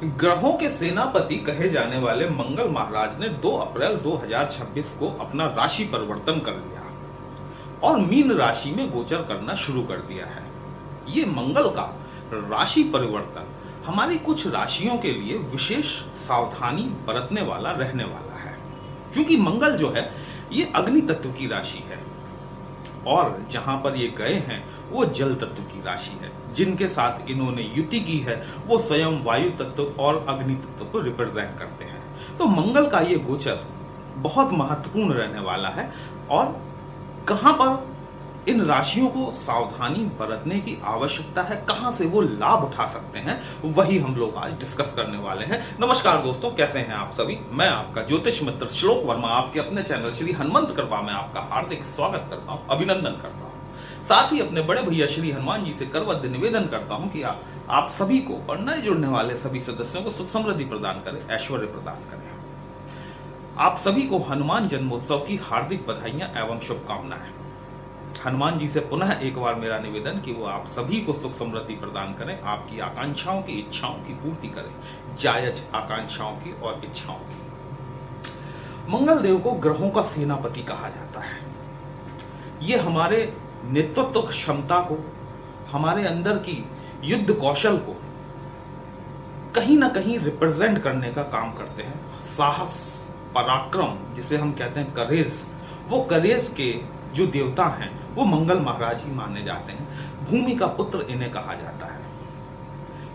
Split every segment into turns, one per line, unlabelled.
ग्रहों के सेनापति कहे जाने वाले मंगल महाराज ने 2 अप्रैल 2026 को अपना राशि परिवर्तन कर लिया और मीन राशि में गोचर करना शुरू कर दिया है। ये मंगल का राशि परिवर्तन हमारी कुछ राशियों के लिए विशेष सावधानी बरतने वाला रहने वाला है, क्योंकि मंगल जो है ये अग्नि तत्व की राशि है और जहां पर ये गए हैं वो जल तत्व की राशि है। जिनके साथ इन्होंने युति की है वो स्वयं वायु तत्व और अग्नि तत्व को रिप्रेजेंट करते हैं। तो मंगल का ये गोचर बहुत महत्वपूर्ण रहने वाला है और कहां पर इन राशियों को सावधानी बरतने की आवश्यकता है, कहां से वो लाभ उठा सकते हैं, वही हम लोग आज डिस्कस करने वाले हैं। नमस्कार दोस्तों, कैसे हैं आप सभी। मैं आपका ज्योतिष मित्र श्लोक वर्मा आपके अपने चैनल श्री हनुमंत कृपा में आपका हार्दिक स्वागत करता हूं, अभिनंदन करता हूं। साथ ही अपने बड़े भैया श्री हनुमान जी से करवद्य निवेदन करता हूं कि आप सभी को और नए जुड़ने वाले सभी सदस्यों को सुख समृद्धि प्रदान करें, ऐश्वर्य प्रदान करें। आप सभी को हनुमान जन्मोत्सव की हार्दिक बधाइयां एवं शुभकामनाएं। हनुमान जी से पुनः एक बार मेरा निवेदन कि वो आप सभी को सुख समृद्धि प्रदान करें, आपकी आकांक्षाओं की इच्छाओं की पूर्ति करें, जायज आकांक्षाओं की और इच्छाओं की। मंगल देव को ग्रहों का सेनापति कहा जाता है। ये हमारे नेतृत्व क्षमता को, हमारे अंदर की युद्ध कौशल को कहीं ना कहीं रिप्रेजेंट करने का काम करते हैं। साहस, पराक्रम जिसे हम कहते हैं करेज, वो करेज के जो देवता हैं वो मंगल महाराज ही माने जाते हैं। भूमि का पुत्र इन्हें कहा जाता है।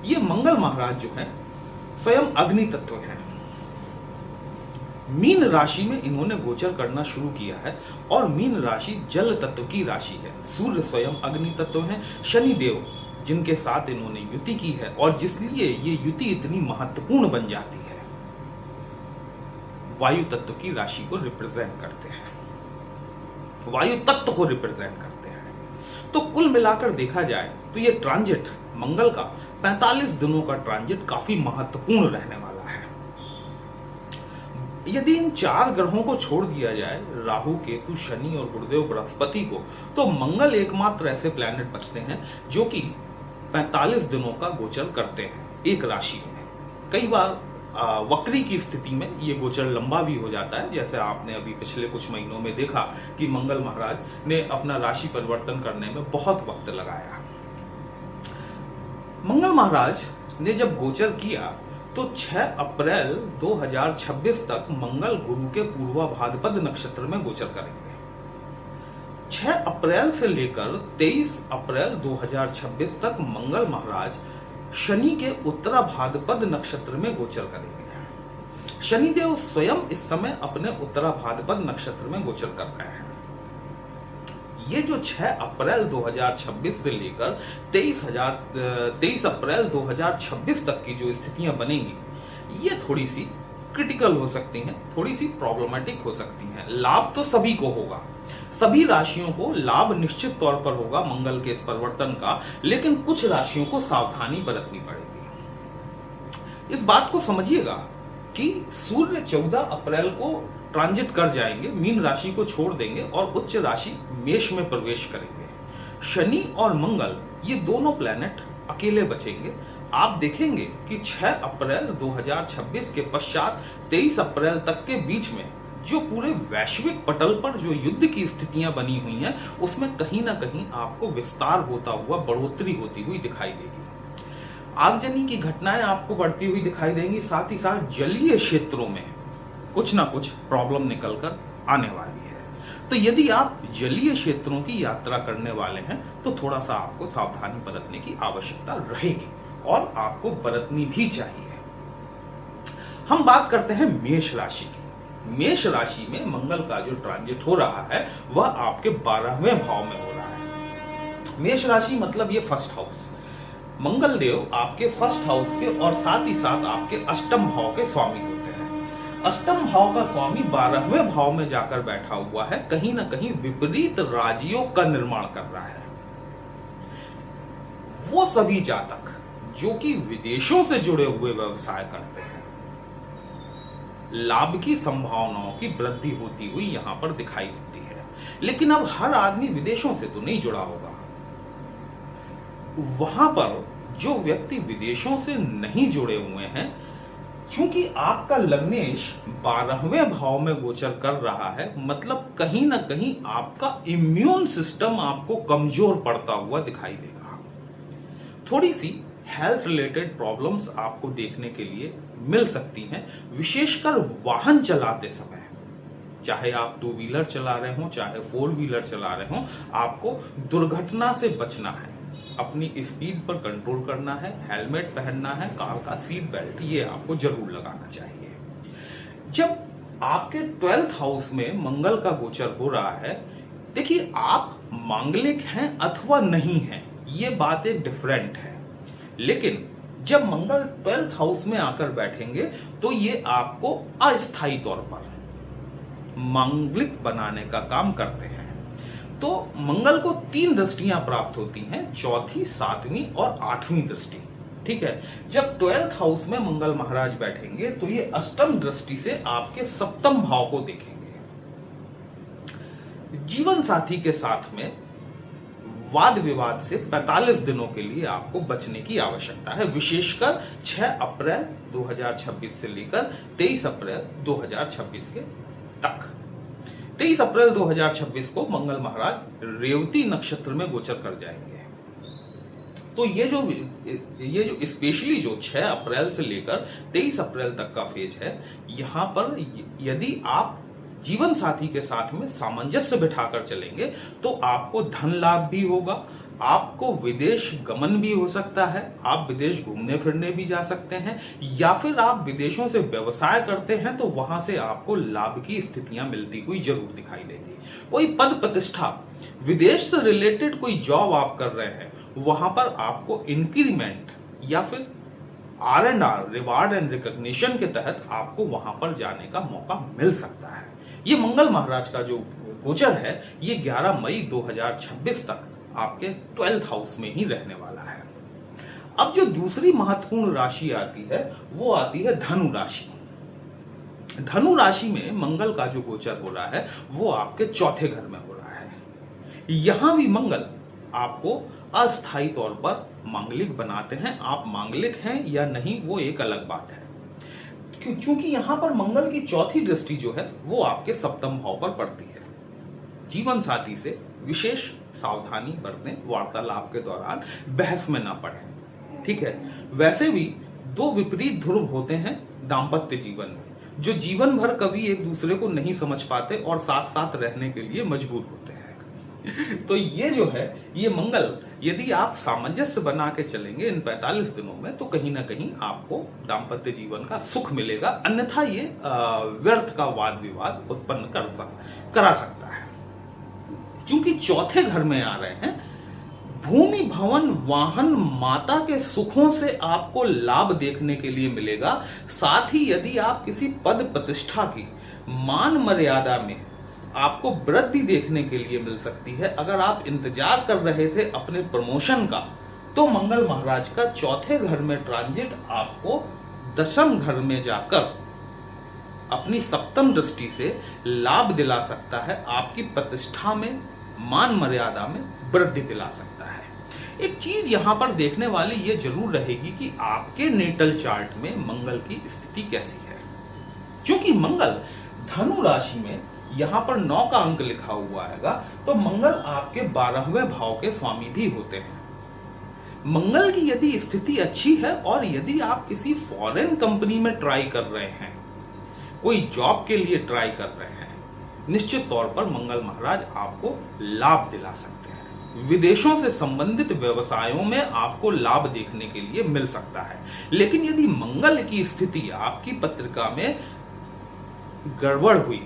ये मंगल महाराज जो है स्वयं अग्नि तत्व है। मीन राशि में इन्होंने गोचर करना शुरू किया है और मीन राशि जल तत्व की राशि है। सूर्य स्वयं अग्नि तत्व है। शनि देव जिनके साथ इन्होंने युति की है और जिसलिए ये युति इतनी महत्वपूर्ण बन जाती है, वायु तत्व की राशि को रिप्रेजेंट करते हैं, वायु तत्व को रिप्रेजेंट करते हैं। तो कुल मिलाकर देखा जाए तो ये ट्रांजिट मंगल का 45 दिनों का ट्रांजिट काफी महत्वपूर्ण रहने वाला है। यदि इन 4 ग्रहों को छोड़ दिया जाए, राहु, केतु, शनि और गुरुदेव बृहस्पति को, तो मंगल एकमात्र ऐसे प्लैनेट बचते हैं जो कि 45 दिनों का गोचर करते हैं एक राशि में। कई बार वक्री की स्थिति में ये गोचर लंबा भी हो जाता है, जैसे आपने अभी पिछले कुछ महीनों में देखा कि मंगल महाराज ने अपना राशि परिवर्तन करने में बहुत वक्त लगाया। मंगल महाराज ने जब गोचर किया तो 6 अप्रैल 2026 तक मंगल गुरु के पूर्वा भाद्रपद नक्षत्र में गोचर करेंगे। 6 अप्रैल से लेकर 23 अप्रैल 2026 तक मंगल महाराज शनि के उत्तरा भाद्रपद नक्षत्र में गोचर करेंगे। शनिदेव स्वयं इस समय अपने उत्तरा भाद्रपद नक्षत्र में गोचर कर रहे हैं। ये जो 6 अप्रैल 2026 से लेकर 23 अप्रैल 2026 तक की जो स्थितियां बनेंगी, ये थोड़ी सी क्रिटिकल हो सकती हैं, थोड़ी सी प्रॉब्लमेटिक हो सकती हैं। लाभ तो सभी को होगा, सभी राशियों को लाभ निश्चित तौर पर होगा मंगल के इस परिवर्तन का, लेकिन कुछ राशियों को सावधानी बरतनी पड़ेगी। इस बात को समझिएगा कि सूर्य 14 अप्रैल को ट्रांजिट कर जाएंगे, मीन राशि को छोड़ देंगे और उच्च राशि मेष में प्रवेश करेंगे। शनि और मंगल ये दोनों प्लैनेट अकेले बचेंगे। आप देखेंगे कि 6 अप्रैल 2026 के पश्चात 23 अप्रैल तक के बीच में जो पूरे वैश्विक पटल पर जो युद्ध की स्थितियां बनी हुई हैं, उसमें कहीं ना कहीं आपको विस्तार होता हुआ, बढ़ोतरी होती हुई दिखाई देगी। आगजनी की घटनाएं आपको बढ़ती हुई दिखाई देंगी। साथ ही साथ जलीय क्षेत्रों में कुछ ना कुछ प्रॉब्लम निकलकर आने वाली है। तो यदि आप जलीय क्षेत्रों की यात्रा करने वाले हैं तो थोड़ा सा आपको सावधानी बरतने की आवश्यकता रहेगी और आपको बरतनी भी चाहिए। हम बात करते हैं मेष राशि की। मेष राशि में मंगल का जो ट्रांजिट हो रहा है वह आपके 12वें भाव में हो रहा है। मेष राशि मतलब ये फर्स्ट हाउस। मंगल देव आपके फर्स्ट हाउस के और साथ ही साथ आपके अष्टम भाव के स्वामी होते हैं। अष्टम भाव का स्वामी 12वें भाव में जाकर बैठा हुआ है, कहीं ना कहीं विपरीत राजयोग का निर्माण कर रहा है। वो सभी जातक जो कि विदेशों से जुड़े हुए व्यवसाय करते हैं, लाभ की संभावनाओं की वृद्धि होती हुई यहां पर दिखाई देती है। लेकिन अब हर आदमी विदेशों से तो नहीं जुड़ा होगा। वहां पर जो व्यक्ति विदेशों से नहीं जुड़े हुए हैं, चूंकि आपका लग्नेश 12वें भाव में गोचर कर रहा है, मतलब कहीं ना कहीं आपका इम्यून सिस्टम आपको कमजोर पड़ता हुआ दिखाई देगा। थोड़ी सी हेल्थ रिलेटेड प्रॉब्लम्स आपको देखने के लिए मिल सकती हैं, विशेषकर वाहन चलाते समय। चाहे आप 2 व्हीलर चला रहे हो, चाहे 4 व्हीलर चला रहे हो, आपको दुर्घटना से बचना है, अपनी स्पीड पर कंट्रोल करना है, हेलमेट पहनना है, कार का सीट बेल्ट ये आपको जरूर लगाना चाहिए। जब आपके 12th हाउस में मंगल का गोचर हो रहा है, देखिए आप मांगलिक हैं अथवा नहीं हैं, ये बातें डिफरेंट है, लेकिन जब मंगल 12th हाउस में आकर बैठेंगे तो ये आपको अस्थायी तौर पर मांगलिक बनाने का काम करते हैं। तो मंगल को 3 दृष्टियां प्राप्त होती हैं, 4th, 7वीं और 8वीं दृष्टि। ठीक है, जब 12th हाउस में मंगल महाराज बैठेंगे तो ये अष्टम दृष्टि से आपके 7म भाव को देखेंगे। जीवन साथी के साथ में वाद विवाद से 45 दिनों के लिए आपको बचने की आवश्यकता है, विशेषकर 6 अप्रैल 2026 से लेकर 23 अप्रैल 2026 के तक। 23 अप्रैल 2026 को मंगल महाराज रेवती नक्षत्र में गोचर कर जाएंगे। तो ये जो स्पेशली जो 6 अप्रैल से लेकर 23 अप्रैल तक का फेज है, यहां पर यदि आप जीवन साथी के साथ में सामंजस्य बिठाकर चलेंगे तो आपको धन लाभ भी होगा, आपको विदेश गमन भी हो सकता है, आप विदेश घूमने फिरने भी जा सकते हैं, या फिर आप विदेशों से व्यवसाय करते हैं तो वहां से आपको लाभ की स्थितियां मिलती हुई जरूर दिखाई देगी। कोई पद प्रतिष्ठा, विदेश से रिलेटेड कोई जॉब आप कर रहे हैं, वहां पर आपको इंक्रीमेंट या फिर R&R, रिवार्ड एंड रिकॉग्निशन के तहत आपको वहां पर जाने का मौका मिल सकता है। ये मंगल महाराज का जो गोचर है, ये 11 मई 2026 तक आपके 12th हाउस में ही रहने वाला है। अब जो दूसरी महत्वपूर्ण राशि आती है वो आती है धनु राशि। धनु राशि में मंगल का जो गोचर हो रहा है वो आपके 4थे घर में हो रहा है। यहां भी मंगल आपको अस्थायी तौर पर मांगलिक बनाते हैं। आप मांगलिक हैं या नहीं वो एक अलग बात है, क्योंकि यहां पर मंगल की 4थी दृष्टि जो है वो आपके 7म भाव पर पड़ती है। जीवन साथी से विशेष सावधानी बरतें, वार्तालाप के दौरान बहस में ना पड़े। ठीक है, वैसे भी 2 विपरीत ध्रुव होते हैं दाम्पत्य जीवन में, जो जीवन भर कभी एक दूसरे को नहीं समझ पाते और साथ साथ रहने के लिए मजबूर होते हैं। तो ये जो है, ये मंगल यदि आप सामंजस्य बना के चलेंगे इन 45 दिनों में तो कहीं ना कहीं आपको दाम्पत्य जीवन का सुख मिलेगा, अन्यथा ये व्यर्थ का वाद विवाद उत्पन्न करा सकता है। क्योंकि 4थे घर में आ रहे हैं, भूमि भवन वाहन माता के सुखों से आपको लाभ देखने के लिए मिलेगा। साथ ही यदि आप किसी पद प्रतिष्ठा की मान मर्यादा में आपको वृद्धि देखने के लिए मिल सकती है। अगर आप इंतजार कर रहे थे अपने प्रमोशन का, तो मंगल महाराज का 4थे घर में ट्रांजिट आपको 10म घर में जाकर अपनी 7म दृष्टि से लाभ दिला सकता है, आपकी प्रतिष्ठा में मान मर्यादा में वृद्धि दिला सकता है। एक चीज यहां पर देखने वाली ये जरूर रहेगी कि आपके नेटल चार्ट में मंगल की स्थिति कैसी है। क्योंकि मंगल धनु राशि में यहां पर 9 का अंक लिखा हुआ है, तो मंगल आपके 12वें भाव के स्वामी भी होते हैं। मंगल की यदि स्थिति अच्छी है और यदि आप किसी फॉरेन कंपनी में ट्राई कर रहे हैं, कोई जॉब के लिए ट्राई कर रहे हैं, निश्चित तौर पर मंगल महाराज आपको लाभ दिला सकते हैं। विदेशों से संबंधित व्यवसायों में आपको लाभ देखने के लिए मिल सकता है। लेकिन यदि मंगल की स्थिति आपकी पत्रिका में गड़बड़ हुई,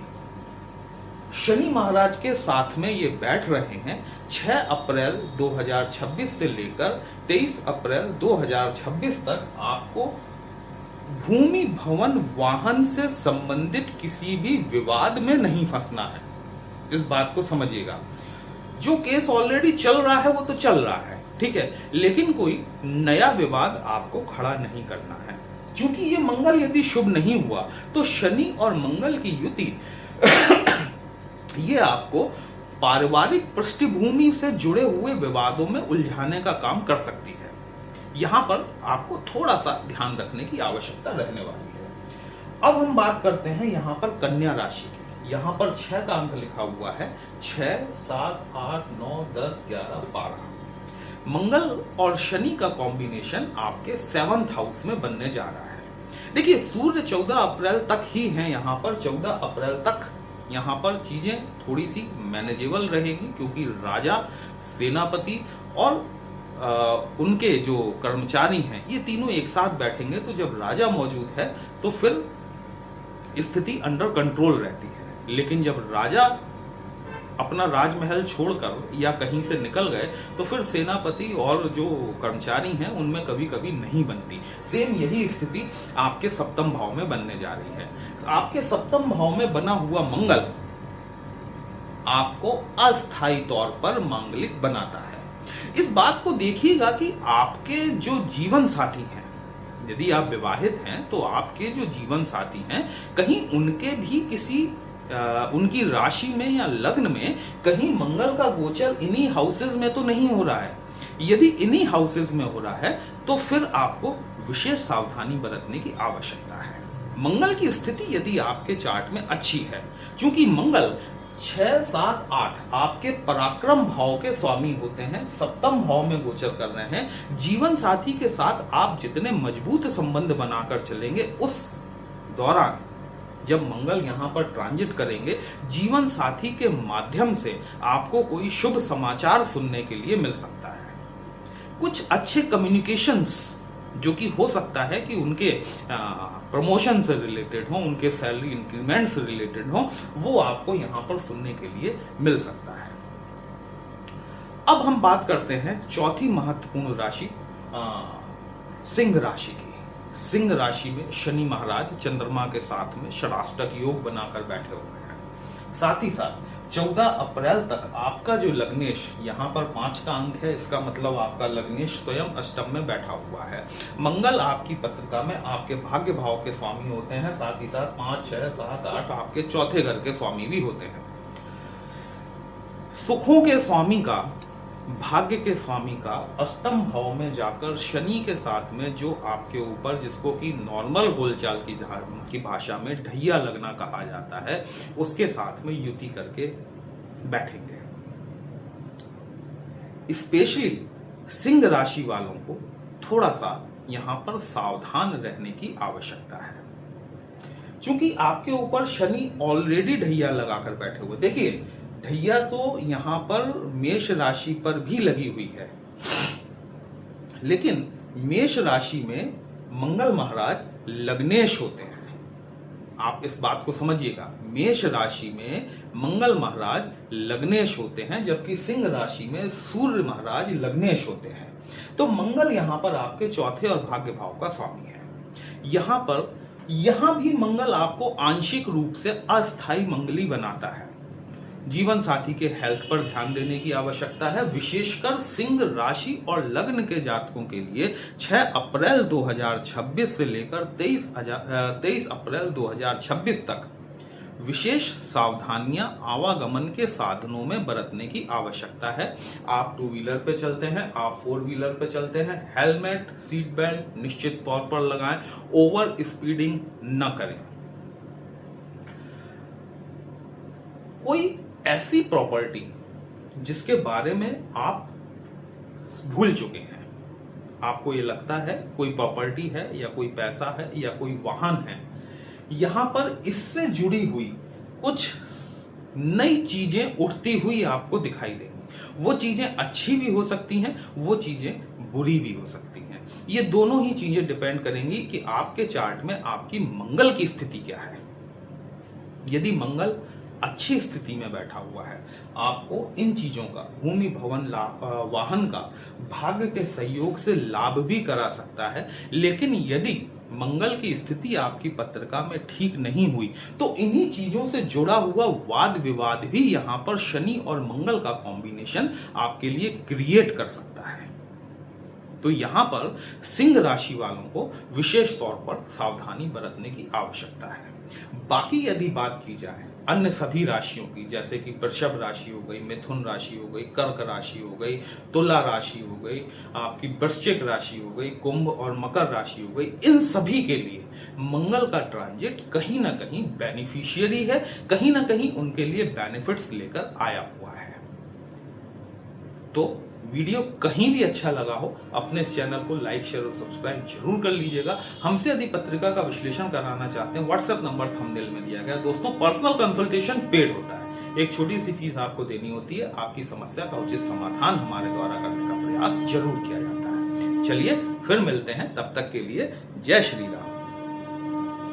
शनि महाराज के साथ में ये बैठ रहे हैं 6 अप्रैल 2026 से लेकर 23 अप्रैल 2026 तक, आपको भूमि भवन वाहन से संबंधित किसी भी विवाद में नहीं फंसना है। इस बात को समझिएगा। जो केस ऑलरेडी चल रहा है वो तो चल रहा है, ठीक है, लेकिन कोई नया विवाद आपको खड़ा नहीं करना है। क्योंकि ये मंगल यदि शुभ नहीं हुआ तो शनि और मंगल की युति ये आपको पारिवारिक पृष्ठभूमि से जुड़े हुए विवादों में उलझाने का काम कर सकती है। यहां पर आपको थोड़ा सा ध्यान रखने की आवश्यकता रहने वाली है। अब हम बात करते हैं यहां पर कन्या राशि की। यहां पर 6 का अंक लिखा हुआ है, 6, 7, 8, 9, 10, 11, 12। मंगल और शनि का कॉम्बिनेशन आपके 7th हाउस में बनने जा रहा है। देखिए, सूर्य 14 अप्रैल तक ही हैं यहां पर। 14 अप्रैल तक यहां पर चीजें थोड़ी सी मैनेजेबल रहेगी, क्योंकि राजा, सेनापति और उनके जो कर्मचारी हैं, ये तीनों एक साथ बैठेंगे। तो जब राजा मौजूद है तो फिर स्थिति अंडर कंट्रोल रहती है। लेकिन जब राजा अपना राजमहल छोड़कर या कहीं से निकल गए तो फिर सेनापति और जो कर्मचारी हैं उनमें कभी कभी नहीं बनती। सेम यही स्थिति आपके 7th भाव में बनने जा रही है। आपके 7th भाव में बना हुआ मंगल आपको अस्थायी तौर पर मांगलिक बनाता है। इस बात को देखिएगा कि आपके जो जीवन साथी हैं, यदि आप विवाहित हैं तो आपके जो जीवन साथी हैं, कहीं उनके भी किसी उनकी राशि में या लग्न में कहीं मंगल का गोचर इन्हीं हाउसेज में तो नहीं हो रहा है। यदि इन्हीं हाउसेज में हो रहा है तो फिर आपको विशेष सावधानी बरतने की आवश्यकता है। मंगल की स्थिति यदि आपके चार्ट में अच्छी है, क्योंकि मंगल 6, 7, 8 आपके पराक्रम भाव के स्वामी होते हैं, 7th भाव में गोचर कर रहे हैं। जीवन साथी के साथ आप जितने मजबूत संबंध बनाकर चलेंगे, उस दौरान जब मंगल यहां पर ट्रांजिट करेंगे, जीवन साथी के माध्यम से आपको कोई शुभ समाचार सुनने के लिए मिल सकता है। कुछ अच्छे कम्युनिकेशंस जो कि हो सकता है कि उनके प्रमोशन से रिलेटेड हो, उनके सैलरी इंक्रीमेंट से रिलेटेड हो, वो आपको यहां पर सुनने के लिए मिल सकता है। अब हम बात करते हैं चौथी महत्वपूर्ण राशि सिंह राशि की। सिंह राशि में शनि महाराज चंद्रमा के साथ में षडाष्टक योग बनाकर बैठे हुए हैं। साथ ही साथ 14 अप्रैल तक आपका जो लग्नेश, यहां पर 5 का अंक है, इसका मतलब आपका लग्नेश स्वयं अष्टम में बैठा हुआ है। मंगल आपकी पत्रिका में आपके भाग्य भाव के स्वामी होते हैं, साथ ही साथ 5, 6, 7, 8 आपके चौथे घर के स्वामी भी होते हैं। सुखों के स्वामी का, भाग्य के स्वामी का अष्टम भाव में जाकर शनि के साथ में जो आपके ऊपर, जिसको कि नॉर्मल बोलचाल की भाषा में ढैया लगना कहा जाता है, उसके साथ में युति करके बैठेंगे। स्पेशली सिंह राशि वालों को थोड़ा सा यहां पर सावधान रहने की आवश्यकता है, क्योंकि आपके ऊपर शनि ऑलरेडी ढैया लगाकर बैठे हुए। देखिए, ढैया तो यहां पर मेष राशि पर भी लगी हुई है, लेकिन मेष राशि में मंगल महाराज लग्नेश होते हैं। आप इस बात को समझिएगा, मेष राशि में मंगल महाराज लग्नेश होते हैं, जबकि सिंह राशि में सूर्य महाराज लग्नेश होते हैं। तो मंगल यहां पर आपके चौथे और भाग्य भाव का स्वामी है। यहां भी मंगल आपको आंशिक रूप से अस्थायी मंगली बनाता है। जीवन साथी के हेल्थ पर ध्यान देने की आवश्यकता है। विशेषकर सिंह राशि और लग्न के जातकों के लिए 6 अप्रैल 2026 से लेकर 23 अप्रैल 2026 तक विशेष सावधानियां आवागमन के साधनों में बरतने की आवश्यकता है। आप 2 व्हीलर पे चलते हैं, आप 4 व्हीलर पे चलते हैं, हेलमेट, सीट बेल्ट निश्चित तौर पर लगाएं, ओवर स्पीडिंग न करें। कोई ऐसी प्रॉपर्टी जिसके बारे में आप भूल चुके हैं, आपको ये लगता है कोई प्रॉपर्टी है या कोई पैसा है या कोई वाहन है, यहां पर इससे जुड़ी हुई कुछ नई चीजें उठती हुई आपको दिखाई देंगी। वो चीजें अच्छी भी हो सकती हैं, वो चीजें बुरी भी हो सकती हैं। ये दोनों ही चीजें डिपेंड करेंगी कि आपके चार्ट में आपकी मंगल की स्थिति क्या है। यदि मंगल अच्छी स्थिति में बैठा हुआ है, आपको इन चीजों का, भूमि, भवन, वाहन का भाग्य के सहयोग से लाभ भी करा सकता है। लेकिन यदि मंगल की स्थिति आपकी पत्रिका में ठीक नहीं हुई तो इन्हीं चीजों से जुड़ा हुआ वाद विवाद भी यहां पर शनि और मंगल का कॉम्बिनेशन आपके लिए क्रिएट कर सकता है। तो यहां पर सिंह राशि वालों को विशेष तौर पर सावधानी बरतने की आवश्यकता है। बाकी यदि बात की जाए अन्य सभी राशियों की, जैसे कि वृषभ राशि हो गई, मिथुन राशि हो गई, कर्क राशि हो गई, तुला राशि हो गई, आपकी वृश्चिक राशि हो गई, कुंभ और मकर राशि हो गई, इन सभी के लिए मंगल का ट्रांजिट कहीं ना कहीं बेनिफिशियरी है, कहीं ना कहीं उनके लिए बेनिफिट्स लेकर आया हुआ है। तो वीडियो कहीं भी अच्छा लगा हो, अपने इस चैनल को लाइक, शेयर और सब्सक्राइब जरूर कर लीजिएगा। हमसे यदि पत्रिका का विश्लेषण कराना चाहते हैं, व्हाट्सएप नंबर थंबनेल में दिया गया। दोस्तों, पर्सनल कंसल्टेशन पेड होता है, एक छोटी सी फीस आपको देनी होती है। आपकी समस्या का उचित समाधान हमारे द्वारा करने का प्रयास जरूर किया जाता है। चलिए फिर मिलते हैं, तब तक के लिए जय श्री राम।